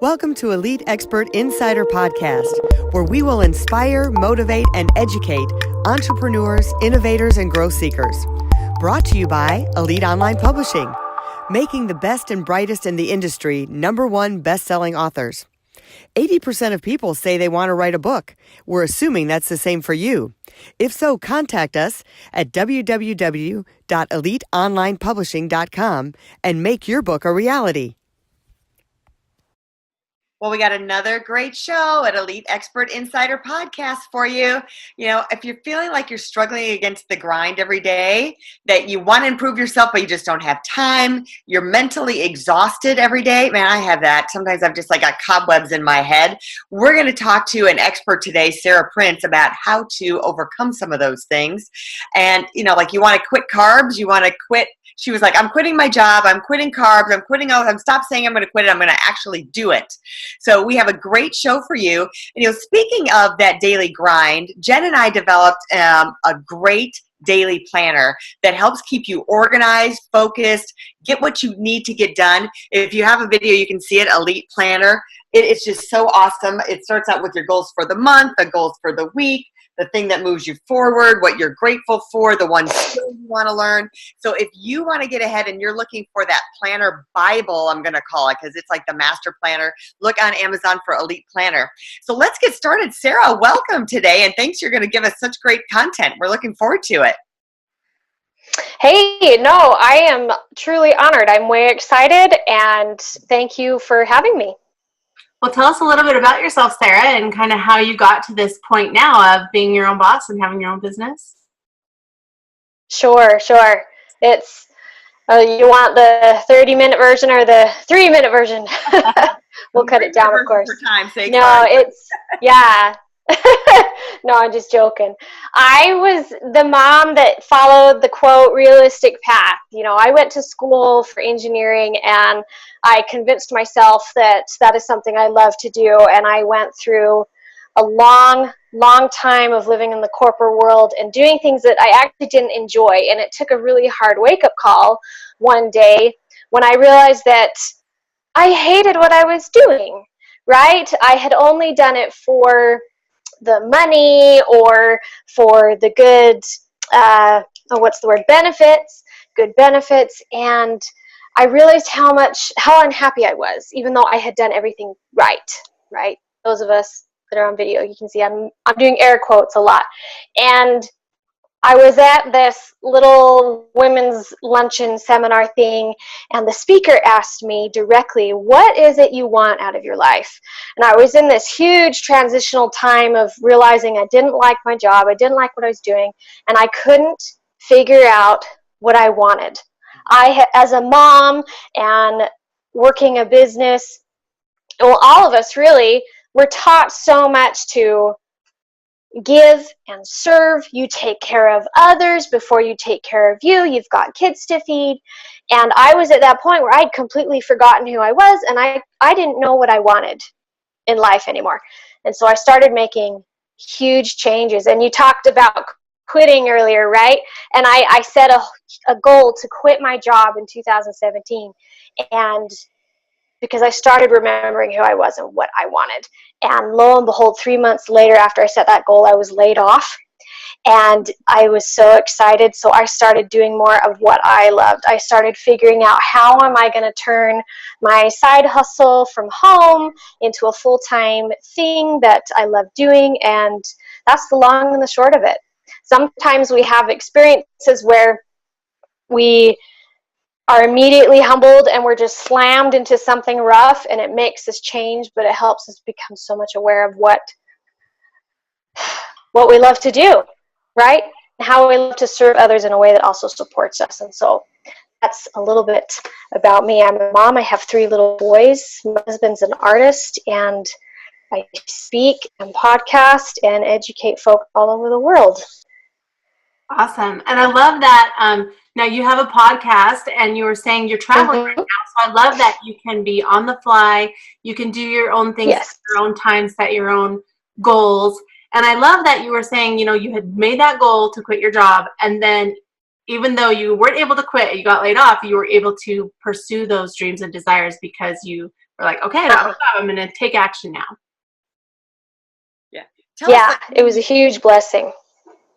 Welcome to Elite Expert Insider Podcast, where we will inspire, motivate, and educate entrepreneurs, innovators, and growth seekers. Brought to you by Elite Online Publishing, making the best and brightest in the industry #1 best-selling authors. 80% of people say they want to write a book. We're assuming that's the same for you. If so, contact us at www.eliteonlinepublishing.com and make your book a reality. Well, we got another great show at Elite Expert Insider Podcast for you. You know, if you're feeling like you're struggling against the grind every day, that you want to improve yourself, but you just don't have time, you're mentally exhausted every day. Man, I have that. Sometimes I've just got cobwebs in my head. We're going to talk to an expert today, Sarah Prince, about how to overcome some of those things. And, you want to quit carbs, you want to quit. She was like, I'm quitting my job, I'm quitting carbs, I'm stop saying I'm going to quit it, I'm going to actually do it. So we have a great show for you. And speaking of that daily grind, Jen and I developed a great daily planner that helps keep you organized, focused, get what you need to get done. If you have a video, you can see it, Elite Planner. It's just so awesome. It starts out with your goals for the month, the goals for the week, the thing that moves you forward, what you're grateful for, the one skill you want to learn. So if you want to get ahead and you're looking for that planner Bible, I'm going to call it, because it's like the master planner, look on Amazon for Elite Planner. So let's get started. Sarah, welcome today, and thanks. You're going to give us such great content. We're looking forward to it. Hey, no, I am truly honored. I'm way excited, and thank you for having me. Well, tell us a little bit about yourself, Sarah, and kind of how you got to this point now of being your own boss and having your own business. Sure. It's, you want the 30-minute version or the 3-minute version? We'll cut it down, of course. For time's sake. No, it's, yeah. No, I'm just joking. I was the mom that followed the quote realistic path. I went to school for engineering, and I convinced myself that is something I love to do. And I went through a long time of living in the corporate world and doing things that I actually didn't enjoy. And it took a really hard wake-up call one day when I realized that I hated what I was doing, right? I had only done it for the money or for the good, good benefits. And I realized how unhappy I was, even though I had done everything right? Those of us that are on video, you can see I'm doing air quotes a lot. And I was at this little women's luncheon seminar thing, and the speaker asked me directly, what is it you want out of your life? And I was in this huge transitional time of realizing I didn't like my job, I didn't like what I was doing, and I couldn't figure out what I wanted. As a mom and working a business, well, all of us really, we're taught so much to give and serve. You take care of others before you take care of you. You've got kids to feed. And I was at that point where I'd completely forgotten who I was, and I didn't know what I wanted in life anymore. And so I started making huge changes. And you talked about quitting earlier, right? And I set a goal to quit my job in 2017. And because I started remembering who I was and what I wanted. And lo and behold, 3 months later, after I set that goal, I was laid off. And I was so excited. So I started doing more of what I loved. I started figuring out, how am I going to turn my side hustle from home into a full-time thing that I love doing? And that's the long and the short of it. Sometimes we have experiences where we are immediately humbled and we're just slammed into something rough, and it makes us change, but it helps us become so much aware of what we love to do, right? How we love to serve others in a way that also supports us. And so that's a little bit about me. I'm a mom. I have 3 little boys. My husband's an artist, and I speak and podcast and educate folk all over the world. Awesome. And I love that. Now you have a podcast, and you were saying you're traveling right now. So I love that you can be on the fly. You can do your own things at your own time, set your own goals. And I love that you were saying, you had made that goal to quit your job. And then even though you weren't able to quit, you got laid off, you were able to pursue those dreams and desires because you We're like, okay, I'm going to take action now. Yeah. It was a huge blessing.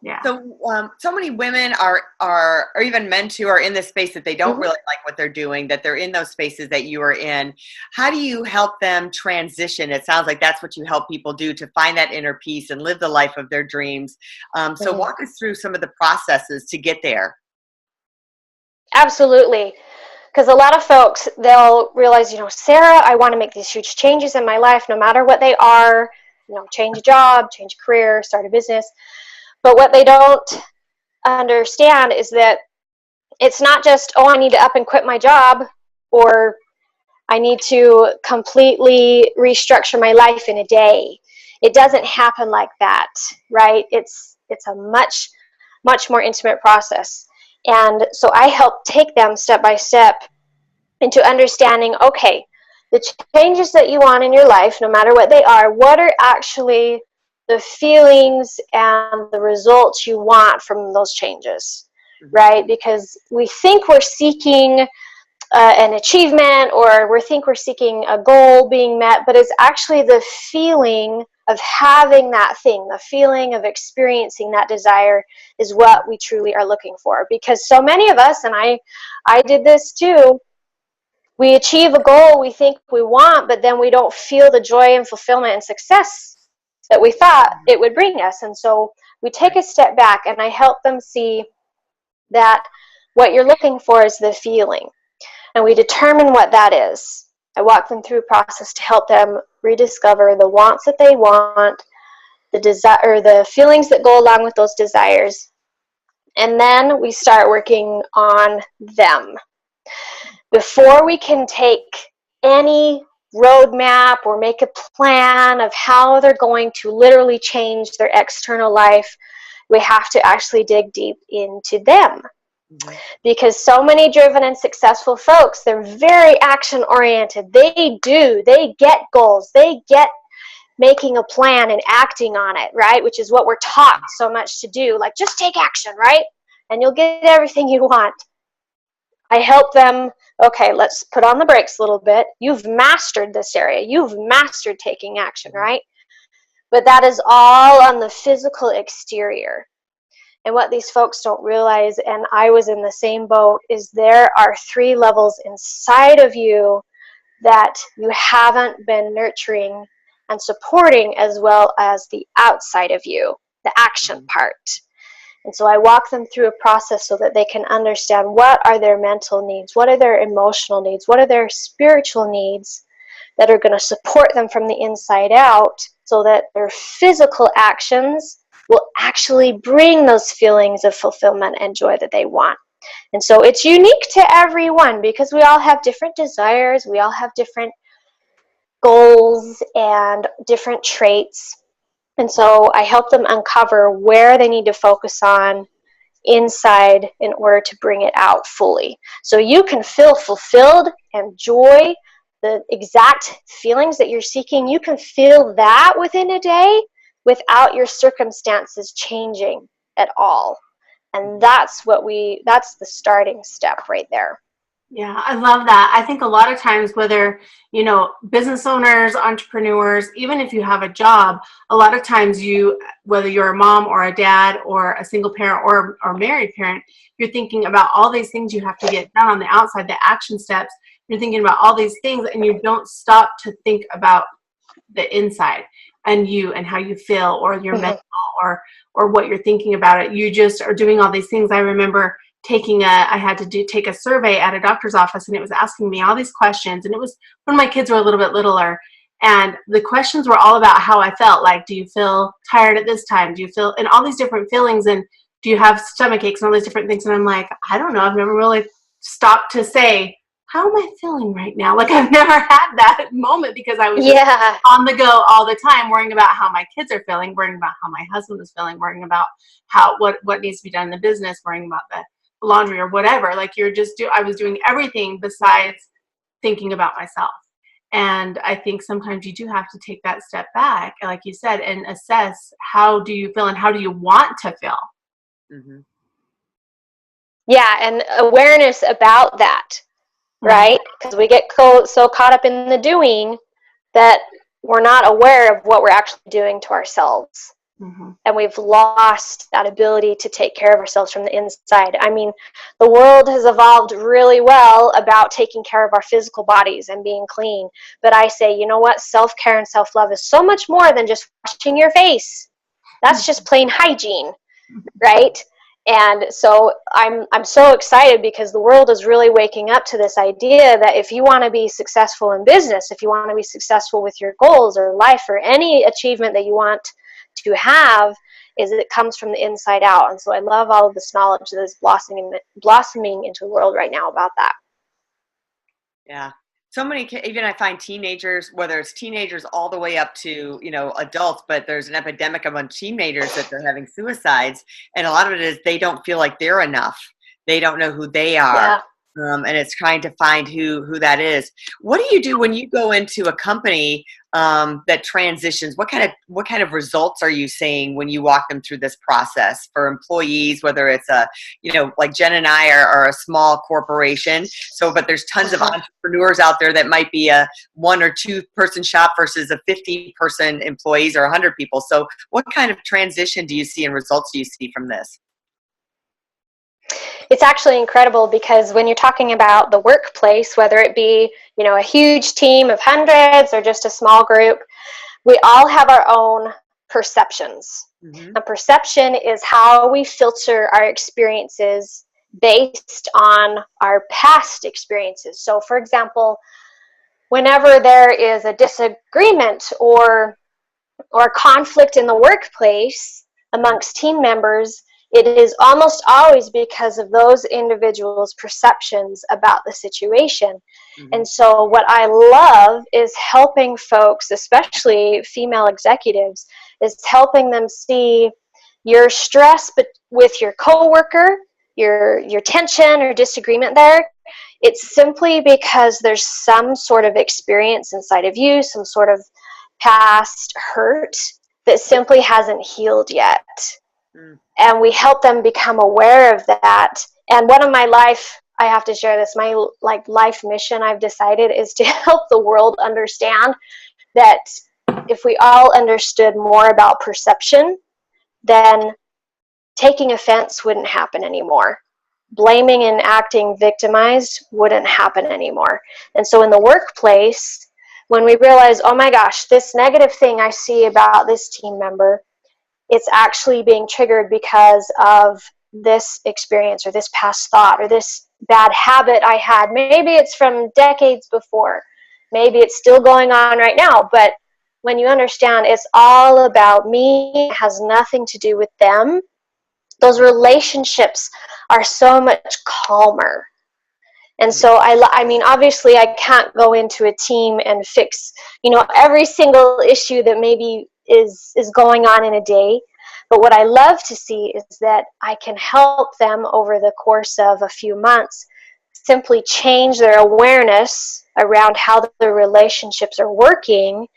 Yeah. So, so many women are, or even men too, are in this space that they don't really like what they're doing, that they're in those spaces that you are in. How do you help them transition? It sounds like that's what you help people do, to find that inner peace and live the life of their dreams. So walk us through some of the processes to get there. Absolutely. Because a lot of folks, they'll realize, Sarah, I want to make these huge changes in my life, no matter what they are, change a job, change a career, start a business. But what they don't understand is that it's not just, I need to up and quit my job, or I need to completely restructure my life in a day. It doesn't happen like that, right? It's a much, much more intimate process. And so I help take them step by step into understanding, okay, the changes that you want in your life, no matter what they are, what are actually the feelings and the results you want from those changes, right? Because we think we're seeking an achievement, or we think we're seeking a goal being met, but it's actually the feeling of having that thing, the feeling of experiencing that desire is what we truly are looking for. Because so many of us, and I did this too, we achieve a goal we think we want, but then we don't feel the joy and fulfillment and success that we thought it would bring us. And so we take a step back, and I help them see that what you're looking for is the feeling. And we determine what that is. I walk them through a process to help them rediscover the wants that they want, the desire, the feelings that go along with those desires. And then we start working on them. Before we can take any roadmap or make a plan of how they're going to literally change their external life, we have to actually dig deep into them. Because so many driven and successful folks, they're very action oriented. They get goals. They get making a plan and acting on it, right? Which is what we're taught so much to do. Like, just take action, right? And you'll get everything you want. I help them, okay, let's put on the brakes a little bit. You've mastered this area. You've mastered taking action, right? But that is all on the physical exterior. And what these folks don't realize, and I was in the same boat, is there are 3 levels inside of you that you haven't been nurturing and supporting as well as the outside of you, the action part. And so I walk them through a process so that they can understand what are their mental needs, what are their emotional needs, what are their spiritual needs that are going to support them from the inside out, so that their physical actions will actually bring those feelings of fulfillment and joy that they want. And so it's unique to everyone, because we all have different desires, we all have different goals and different traits. And so I help them uncover where they need to focus on inside in order to bring it out fully. So you can feel fulfilled and joy, the exact feelings that you're seeking, you can feel that within a day without your circumstances changing at all. And that's the starting step right there. Yeah, I love that. I think a lot of times, whether, business owners, entrepreneurs, even if you have a job, a lot of times whether you're a mom or a dad or a single parent or married parent, you're thinking about all these things you have to get done on the outside, the action steps. You're thinking about all these things, and you don't stop to think about the inside and you and how you feel, or your mental, or what you're thinking about it. You just are doing all these things. I remember I had to take a survey at a doctor's office, and it was asking me all these questions, and it was when my kids were a little bit littler, and the questions were all about how I felt. Like, do you feel tired at this time? Do you feel, and all these different feelings, and do you have stomach aches and all these different things? And I'm like, I don't know. I've never really stopped to say, how am I feeling right now? Like, I've never had that moment, because I was just on the go all the time, worrying about how my kids are feeling, worrying about how my husband is feeling, worrying about what needs to be done in the business, worrying about the laundry or whatever. Like, I was doing everything besides thinking about myself. And I think sometimes you do have to take that step back, like you said, and assess, how do you feel and how do you want to feel? Yeah, and awareness about that. right? Because we get so caught up in the doing that we're not aware of what we're actually doing to ourselves. Mm-hmm. And we've lost that ability to take care of ourselves from the inside. I mean, the world has evolved really well about taking care of our physical bodies and being clean. But I say, you know what? Self-care and self-love is so much more than just washing your face. That's just plain hygiene, right? And so I'm so excited because the world is really waking up to this idea that if you want to be successful in business, if you want to be successful with your goals or life or any achievement that you want to have, is it comes from the inside out. And so I love all of this knowledge that is blossoming into the world right now about that. Yeah. So many, even I find teenagers, whether it's teenagers all the way up to, adults, but there's an epidemic among teenagers that they're having suicides. And a lot of it is they don't feel like they're enough. They don't know who they are. Yeah. And it's trying to find who that is. What do you do when you go into a company that transitions? What kind of results are you seeing when you walk them through this process for employees? Whether it's like Jen and I are a small corporation, but there's tons of entrepreneurs out there that might be a 1 or 2 person shop versus a 50 person employees or 100 people. So what kind of transition do you see and results do you see from this? It's actually incredible because when you're talking about the workplace, whether it be, a huge team of hundreds or just a small group, we all have our own perceptions. Mm-hmm. A perception is how we filter our experiences based on our past experiences. So, for example, whenever there is a disagreement or conflict in the workplace amongst team members, it is almost always because of those individuals' perceptions about the situation. Mm-hmm. And so what I love is helping folks, especially female executives, is helping them see your stress with your coworker, your tension or disagreement there. It's simply because there's some sort of experience inside of you, some sort of past hurt that simply hasn't healed yet. And we help them become aware of that. And one of my I have to share this, my life mission I've decided is to help the world understand that if we all understood more about perception, then taking offense wouldn't happen anymore. Blaming and acting victimized wouldn't happen anymore. And so in the workplace, when we realize, oh my gosh, this negative thing I see about this team member, it's actually being triggered because of this experience or this past thought or this bad habit I had. Maybe it's from decades before. Maybe it's still going on right now. But when you understand it's all about me, it has nothing to do with them, those relationships are so much calmer. And so, I mean, obviously I can't go into a team and fix, every single issue that maybe is going on in a day. But what I love to see is that I can help them over the course of a few months simply change their awareness around how the relationships are working.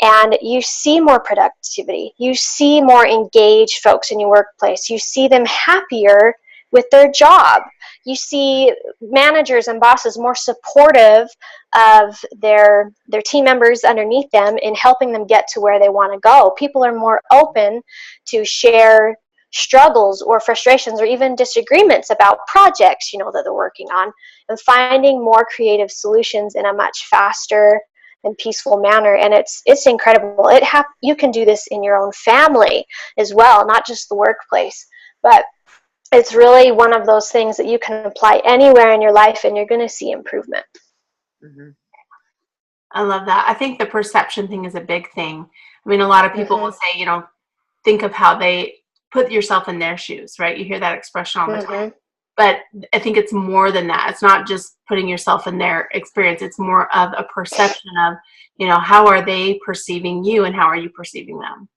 And you see more productivity. You see more engaged folks in your workplace. You see them happier with their job. You see managers and bosses more supportive of their team members underneath them in helping them get to where they want to go. People are more open to share struggles or frustrations or even disagreements about projects, that they're working on, and finding more creative solutions in a much faster and peaceful manner. And it's incredible. You can do this in your own family as well, not just the workplace, but it's really one of those things that you can apply anywhere in your life and you're going to see improvement. Mm-hmm. I love that. I think the perception thing is a big thing. I mean, a lot of people will say, think of how they put yourself in their shoes, right? You hear that expression all the time. But I think it's more than that. It's not just putting yourself in their experience. It's more of a perception of, how are they perceiving you and how are you perceiving them?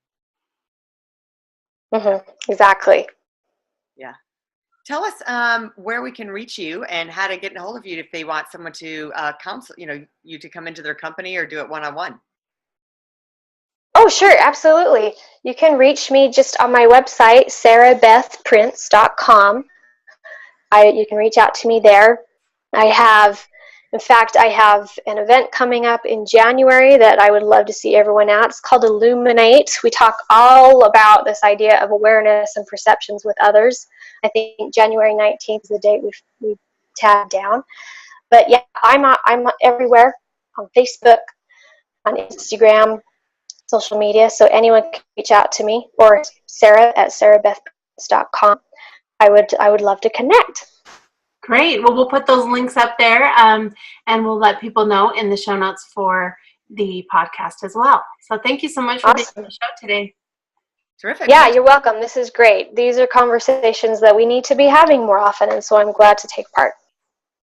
Exactly. Yeah. Tell us where we can reach you and how to get a hold of you if they want someone to counsel, you to come into their company or do it one-on-one. Oh, sure. Absolutely. You can reach me just on my website, sarahbethprince.com. You can reach out to me there. I have In fact, I have an event coming up in January that I would love to see everyone at. It's called Illuminate. We talk all about this idea of awareness and perceptions with others. I think January 19th is the date we've tagged down. But yeah, I'm everywhere, on Facebook, on Instagram, social media. So anyone can reach out to me, or Sarah at sarahbethprince.com. I would love to connect. Great. Well, we'll put those links up there, and we'll let people know in the show notes for the podcast as well. So thank you so much for being on the show today. Terrific. Yeah, you're welcome. This is great. These are conversations that we need to be having more often, and so I'm glad to take part.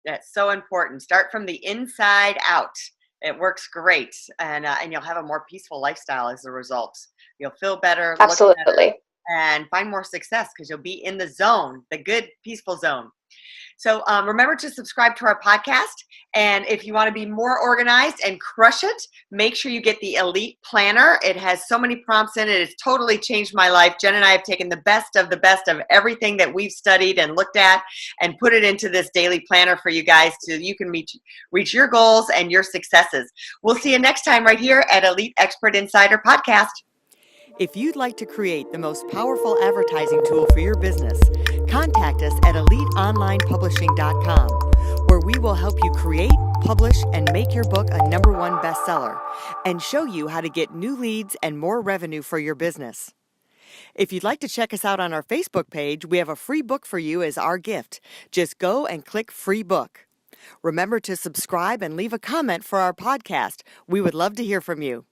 That's so important. Start from the inside out. It works great, and you'll have a more peaceful lifestyle as a result. You'll feel better, absolutely, look better, and find more success because you'll be in the zone, the good, peaceful zone. So remember to subscribe to our podcast. And if you want to be more organized and crush it, make sure you get the Elite Planner. It has so many prompts in it. It's totally changed my life. Jen and I have taken the best of everything that we've studied and looked at and put it into this daily planner for you guys so you can reach your goals and your successes. We'll see you next time right here at Elite Expert Insider Podcast. If you'd like to create the most powerful advertising tool for your business, contact us at EliteOnlinePublishing.com, where we will help you create, publish, and make your book a #1 bestseller, and show you how to get new leads and more revenue for your business. If you'd like to check us out on our Facebook page, we have a free book for you as our gift. Just go and click Free Book. Remember to subscribe and leave a comment for our podcast. We would love to hear from you.